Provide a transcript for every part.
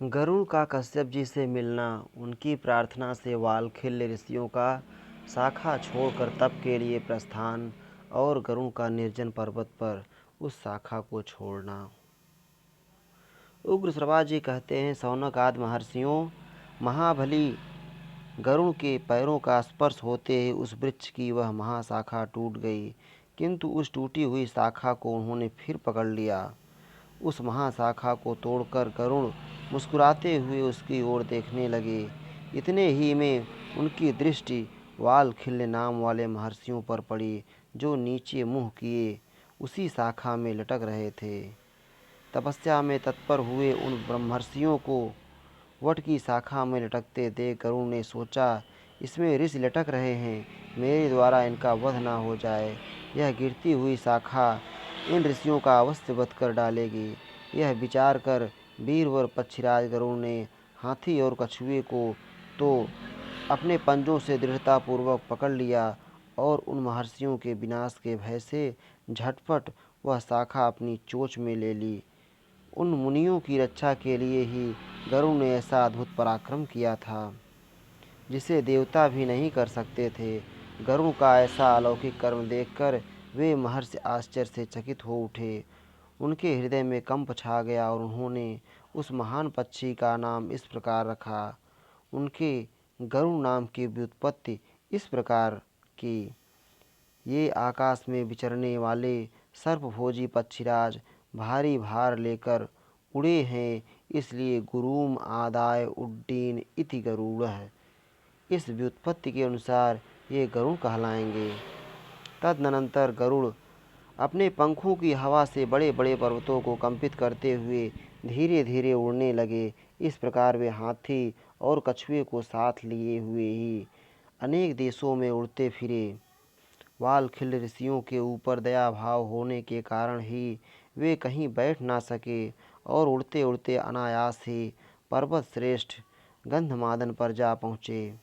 गरुड़ का कश्यप जी से मिलना, उनकी प्रार्थना से वालखिल्य ऋषियों का शाखा छोड़कर तप के लिए प्रस्थान और गरुड़ का निर्जन पर्वत पर उस शाखा को छोड़ना। उग्र श्रवा जी कहते हैं, शौनक आदि महर्षियों, महाबली गरुड़ के पैरों का स्पर्श होते ही उस वृक्ष की वह महाशाखा टूट गई, किंतु उस टूटी हुई शाखा को उन्होंने फिर पकड़ लिया। उस महाशाखा को तोड़कर गरुड़ मुस्कुराते हुए उसकी ओर देखने लगे। इतने ही में उनकी दृष्टि वालखिल्य नाम वाले महर्षियों पर पड़ी, जो नीचे मुँह किए उसी शाखा में लटक रहे थे। तपस्या में तत्पर हुए उन ब्रह्मर्षियों को वट की शाखा में लटकते देख गरुड़ ने सोचा, इसमें ऋषि लटक रहे हैं, मेरे द्वारा इनका वध न हो जाए। यह गिरती हुई शाखा इन ऋषियों का अवश्य वध कर डालेगी। यह विचार कर वीरवर पक्षीराज गरुड़ ने हाथी और कछुए को तो अपने पंजों से दृढ़तापूर्वक पकड़ लिया और उन महर्षियों के विनाश के भय से झटपट वह शाखा अपनी चोंच में ले ली। उन मुनियों की रक्षा के लिए ही गरुड़ ने ऐसा अद्भुत पराक्रम किया था, जिसे देवता भी नहीं कर सकते थे। गरुड़ का ऐसा अलौकिक कर्म देखकर वे महर्षि आश्चर्य से चकित हो उठे। उनके हृदय में कंप छा गया और उन्होंने उस महान पक्षी का नाम इस प्रकार रखा। उनके गरुड़ नाम की व्युत्पत्ति इस प्रकार की, ये आकाश में विचरने वाले सर्पभोजी पक्षीराज भारी भार लेकर उड़े हैं, इसलिए गुरूम आदाय उड्डीन इति गरुड़ः। इस व्युत्पत्ति के अनुसार ये गरुड़ कहलाएंगे। तदनंतर गरुड़ अपने पंखों की हवा से बड़े बड़े पर्वतों को कंपित करते हुए धीरे धीरे उड़ने लगे। इस प्रकार वे हाथी और कछुए को साथ लिए हुए ही अनेक देशों में उड़ते फिरे। वालखिल्य ऋषियों के ऊपर दया भाव होने के कारण ही वे कहीं बैठ ना सके और उड़ते उड़ते अनायास ही पर्वत श्रेष्ठ गंधमादन पर जा पहुँचे।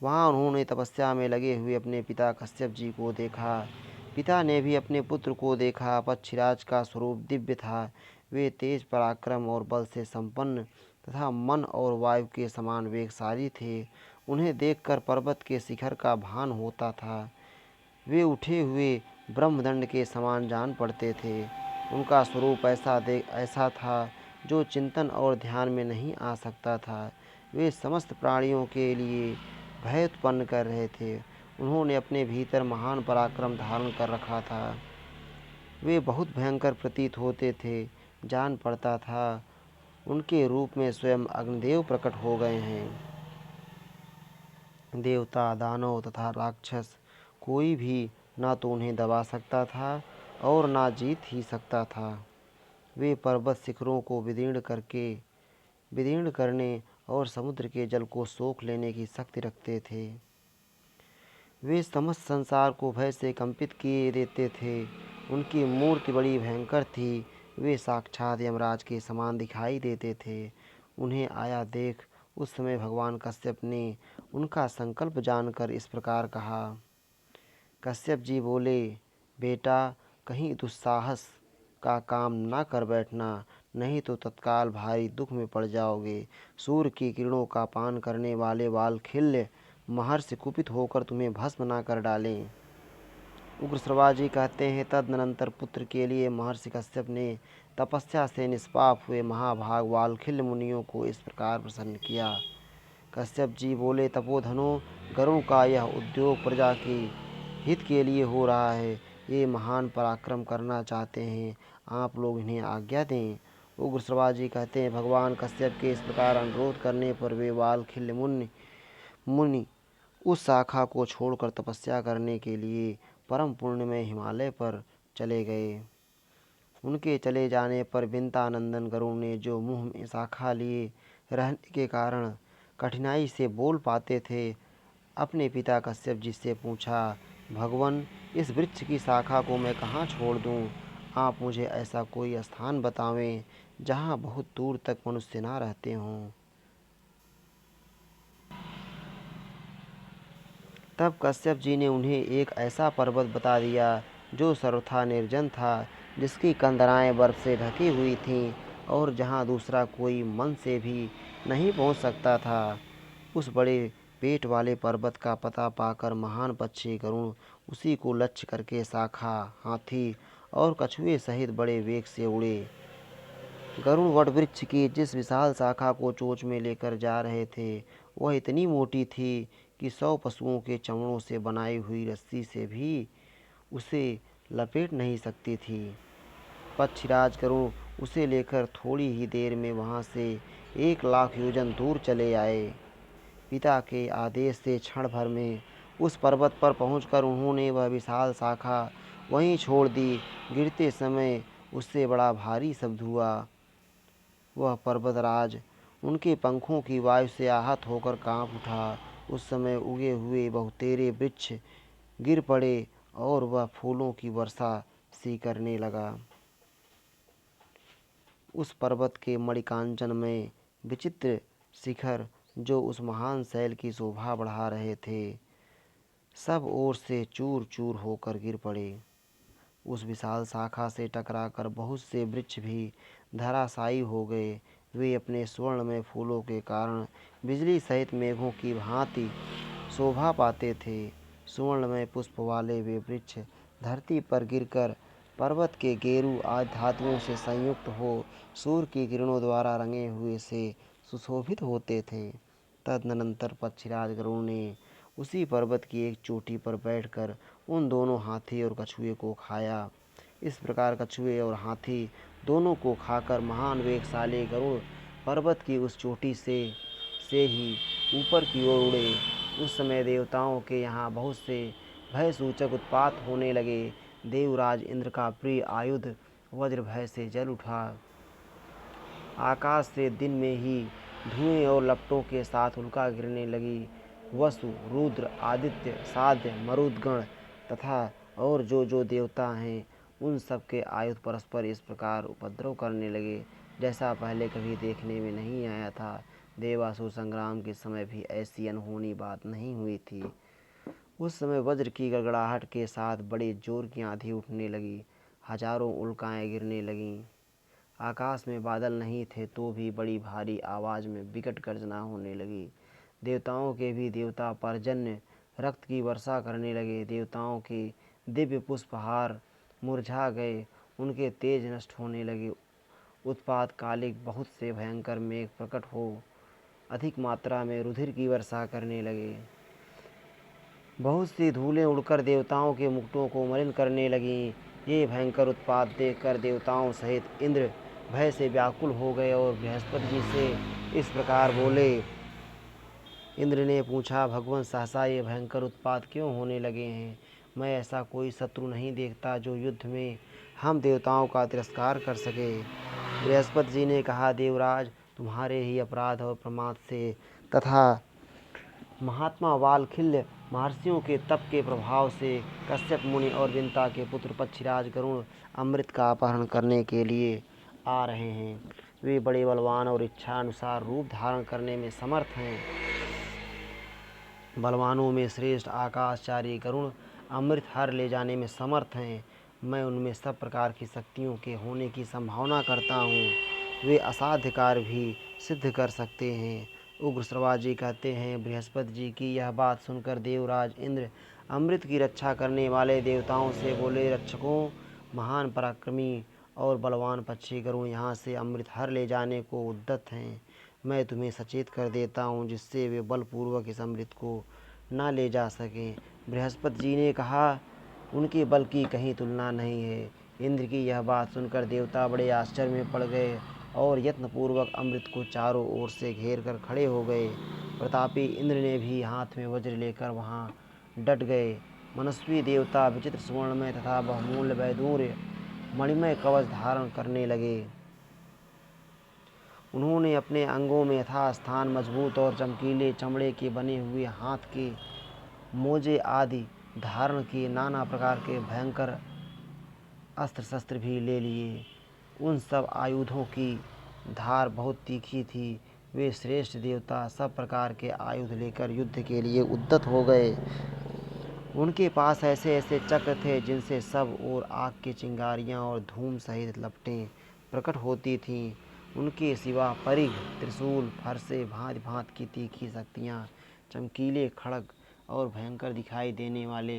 वहाँ उन्होंने तपस्या में लगे हुए अपने पिता कश्यप जी को देखा। पिता ने भी अपने पुत्र को देखा। पक्षीराज का स्वरूप दिव्य था। वे तेज पराक्रम और बल से संपन्न तथा मन और वायु के समान वेगशाली थे। उन्हें देखकर पर्वत के शिखर का भान होता था। वे उठे हुए ब्रह्मदंड के समान जान पड़ते थे। उनका स्वरूप ऐसा था जो चिंतन और ध्यान में नहीं आ सकता था। वे समस्त प्राणियों के लिए भय उत्पन्न कर रहे थे। उन्होंने अपने भीतर महान पराक्रम धारण कर रखा था। वे बहुत भयंकर प्रतीत होते थे। जान पड़ता था उनके रूप में स्वयं अग्निदेव प्रकट हो गए हैं। देवता, दानव तथा राक्षस कोई भी ना तो उन्हें दबा सकता था और ना जीत ही सकता था। वे पर्वत शिखरों को विदीर्ण करने और समुद्र के जल को सोख लेने की शक्ति रखते थे। वे समस्त संसार को भय से कंपित किए देते थे। उनकी मूर्ति बड़ी भयंकर थी। वे साक्षात यमराज के समान दिखाई देते थे। उन्हें आया देख उस समय भगवान कश्यप ने उनका संकल्प जानकर इस प्रकार कहा। कश्यप जी बोले, बेटा, कहीं दुस्साहस का काम न कर बैठना, नहीं तो तत्काल भारी दुख में पड़ जाओगे। सूर्य की किरणों का पान करने वाले वालखिल्य महर्षि कुपित होकर तुम्हें भस्म न कर डालें। उग्रश्रवा जी कहते हैं, तदनंतर पुत्र के लिए महर्षि कश्यप ने तपस्या से निष्पाप हुए महाभाग वालखिल्य मुनियों को इस प्रकार प्रसन्न किया। कश्यप जी बोले, तपोधनों, गरुड़ का यह उद्योग प्रजा के हित के लिए हो रहा है। ये महान पराक्रम करना चाहते हैं, आप लोग इन्हें आज्ञा दें। उग्रश्रवा जी कहते हैं, भगवान कश्यप के इस प्रकार अनुरोध करने पर वे वालखिल्य मुनि उस शाखा को छोड़कर तपस्या करने के लिए परम पुण्यमय हिमालय पर चले गए। उनके चले जाने पर विंतानंदन गरुड़ ने, जो मुँह में शाखा लिए रहने के कारण कठिनाई से बोल पाते थे, अपने पिता कश्यप जी से पूछा, भगवन, इस वृक्ष की शाखा को मैं कहाँ छोड़ दूँ? आप मुझे ऐसा कोई स्थान बतावें जहाँ बहुत दूर तक मनुष्य ना रहते हों। तब कश्यप जी ने उन्हें एक ऐसा पर्वत बता दिया जो सर्वथा निर्जन था, जिसकी कंदराएं बर्फ से ढकी हुई थीं और जहाँ दूसरा कोई मन से भी नहीं पहुँच सकता था। उस बड़े पेट वाले पर्वत का पता पाकर महान पक्षी गरुड़ उसी को लक्ष्य करके शाखा, हाथी और कछुए सहित बड़े वेग से उड़े। गरुड़ वटवृक्ष की जिस विशाल शाखा को चोंच में लेकर जा रहे थे, वह इतनी मोटी थी कि 100 पशुओं के चमड़ों से बनाई हुई रस्सी से भी उसे लपेट नहीं सकती थी। पक्षीराज गरुड़ उसे लेकर थोड़ी ही देर में वहाँ से 1,00,000 योजन दूर चले आए। पिता के आदेश से क्षण भर में उस पर्वत पर पहुंचकर उन्होंने वह विशाल शाखा वहीं छोड़ दी। गिरते समय उससे बड़ा भारी शब्द हुआ। वह पर्वतराज उनके पंखों की वायु से आहत होकर कांप उठा। उस समय उगे हुए बहुतेरे वृक्ष गिर पड़े और वह फूलों की वर्षा सी करने लगा। उस पर्वत के मणिकांचन में विचित्र शिखर जो उस महान शैल की शोभा बढ़ा रहे थे, सब ओर से चूर चूर होकर गिर पड़े। उस विशाल शाखा से टकराकर बहुत से वृक्ष भी धराशायी हो गए। वे अपने स्वर्णमय फूलों के कारण बिजली सहित मेघों की भांति शोभा पाते थे। सुवर्णमय पुष्प वाले वे वृक्ष धरती पर गिरकर पर्वत के गेरू आदि धातुओं से संयुक्त हो सूर्य की किरणों द्वारा रंगे हुए से सुशोभित होते थे। तदनंतर पक्षीराज गरुड़ ने उसी पर्वत की एक चोटी पर बैठकर उन दोनों हाथी और कछुए को खाया। इस प्रकार कछुए और हाथी दोनों को खाकर महान वेगशाली गरुड़ पर्वत की उस चोटी से ही ऊपर की ओर उड़े। उस समय देवताओं के यहाँ बहुत से भय सूचक उत्पात होने लगे। देवराज इंद्र का प्रिय आयुध वज्र भय से जल उठा। आकाश से दिन में ही धुएं और लपटों के साथ उल्का गिरने लगी। वसु, रुद्र, आदित्य, साध्य, मरुदगण तथा और जो देवता हैं, उन सब के आयुध परस्पर इस प्रकार उपद्रव करने लगे जैसा पहले कभी देखने में नहीं आया था। देवासुर संग्राम के समय भी ऐसी अनहोनी बात नहीं हुई थी। उस समय वज्र की गड़गड़ाहट के साथ बड़े जोर की आंधी उठने लगी। हजारों उल्काएं गिरने लगीं। आकाश में बादल नहीं थे तो भी बड़ी भारी आवाज़ में विकट गर्जना होने लगी। देवताओं के भी देवता पर्जन्य रक्त की वर्षा करने लगे। देवताओं के दिव्य पुष्पहार मुरझा गए, उनके तेज नष्ट होने लगे। उत्पात कालिक बहुत से भयंकर मेघ प्रकट हो अधिक मात्रा में रुधिर की वर्षा करने लगे। बहुत सी धूलें उड़कर देवताओं के मुकुटों को मलिन करने लगीं। ये भयंकर उत्पात देखकर देवताओं सहित इंद्र भय से व्याकुल हो गए और बृहस्पति जी से इस प्रकार बोले। इंद्र ने पूछा, भगवान सहसा ये भयंकर उत्पात क्यों होने लगे हैं? मैं ऐसा कोई शत्रु नहीं देखता जो युद्ध में हम देवताओं का तिरस्कार कर सके। बृहस्पति जी ने कहा, देवराज, तुम्हारे ही अपराध और प्रमाद से तथा महात्मा वालखिल्य महर्षियों के तप के प्रभाव से कश्यप मुनि और विंता के पुत्र पक्षीराज गरुड़ अमृत का अपहरण करने के लिए आ रहे हैं। वे बड़े बलवान और इच्छा अनुसार रूप धारण करने में समर्थ हैं। बलवानों में श्रेष्ठ आकाशचारी गरुड़ अमृत हर ले जाने में समर्थ हैं। मैं उनमें सब प्रकार की शक्तियों के होने की संभावना करता हूँ। वे असाध्य कार्य भी सिद्ध कर सकते हैं। उग्र श्रवाजी कहते हैं, बृहस्पति जी की यह बात सुनकर देवराज इंद्र अमृत की रक्षा करने वाले देवताओं से बोले, रक्षकों, महान पराक्रमी और बलवान पक्षी गरुड़ यहाँ से अमृत हर ले जाने को उद्यत हैं। मैं तुम्हें सचेत कर देता हूँ जिससे वे बलपूर्वक इस अमृत को न ले जा सकें। बृहस्पति जी ने कहा, उनके बल की कहीं तुलना नहीं है। इंद्र की यह बात सुनकर देवता बड़े आश्चर्य में पड़ गए और यत्नपूर्वक अमृत को चारों ओर से घेर कर खड़े हो गए। प्रतापी इंद्र ने भी हाथ में वज्र लेकर वहाँ डट गए। मनस्वी देवता विचित्र सुवर्णमय तथा बहुमूल्य वैदूर्य मणिमय कवच धारण करने लगे। उन्होंने अपने अंगों में यथास्थान मजबूत और चमकीले चमड़े के बने हुए हाथ के मोजे आदि धारण किए। नाना प्रकार के भयंकर अस्त्र शस्त्र भी ले लिए। उन सब आयुधों की धार बहुत तीखी थी। वे श्रेष्ठ देवता सब प्रकार के आयुध लेकर युद्ध के लिए उद्यत हो गए। उनके पास ऐसे ऐसे चक्र थे जिनसे सब ओर आग की चिंगारियाँ और धूम सहित लपटें प्रकट होती थीं। उनके सिवा परिघ, त्रिशूल, फरसे, भांति भांति की तीखी शक्तियाँ, चमकीले खड्ग और भयंकर दिखाई देने वाले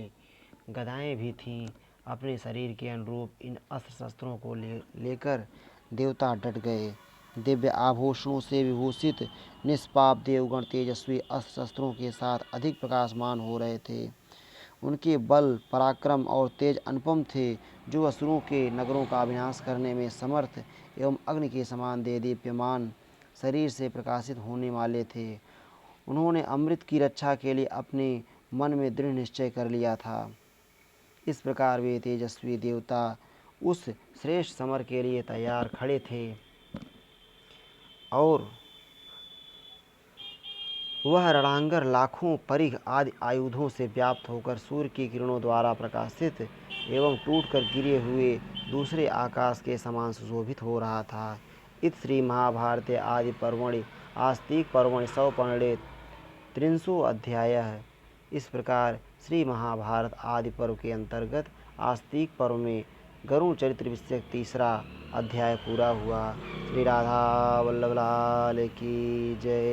गदाएं भी थीं। अपने शरीर के अनुरूप इन अस्त्र शस्त्रों को लेकर देवता डट गए। दिव्य आभूषणों से विभूषित निष्पाप देवगण तेजस्वी अस्त्र शस्त्रों के साथ अधिक प्रकाशमान हो रहे थे। उनके बल, पराक्रम और तेज अनुपम थे, जो असुरों के नगरों का विनाश करने में समर्थ एवं अग्नि के समान देदीप्यमान शरीर से प्रकाशित होने वाले थे। उन्होंने अमृत की रक्षा के लिए अपने मन में दृढ़ निश्चय कर लिया था। इस प्रकार वे तेजस्वी देवता उस श्रेष्ठ समर के लिए तैयार खड़े थे और वह रणांगर लाखों परिघ आदि आयुधों से व्याप्त होकर सूर्य की किरणों द्वारा प्रकाशित एवं टूटकर गिरे हुए दूसरे आकाश के समान सुशोभित हो रहा था। इत श्री महाभारते आदि पर्वणि आस्तिक पर्वणि सौपर्णे त्रिंशो अध्याय। इस प्रकार श्री महाभारत आदि पर्व के अंतर्गत आस्तिक पर्व में गरुड़ चरित्र विषयक तीसरा अध्याय पूरा हुआ। श्री राधा वल्लभ लाल की जय।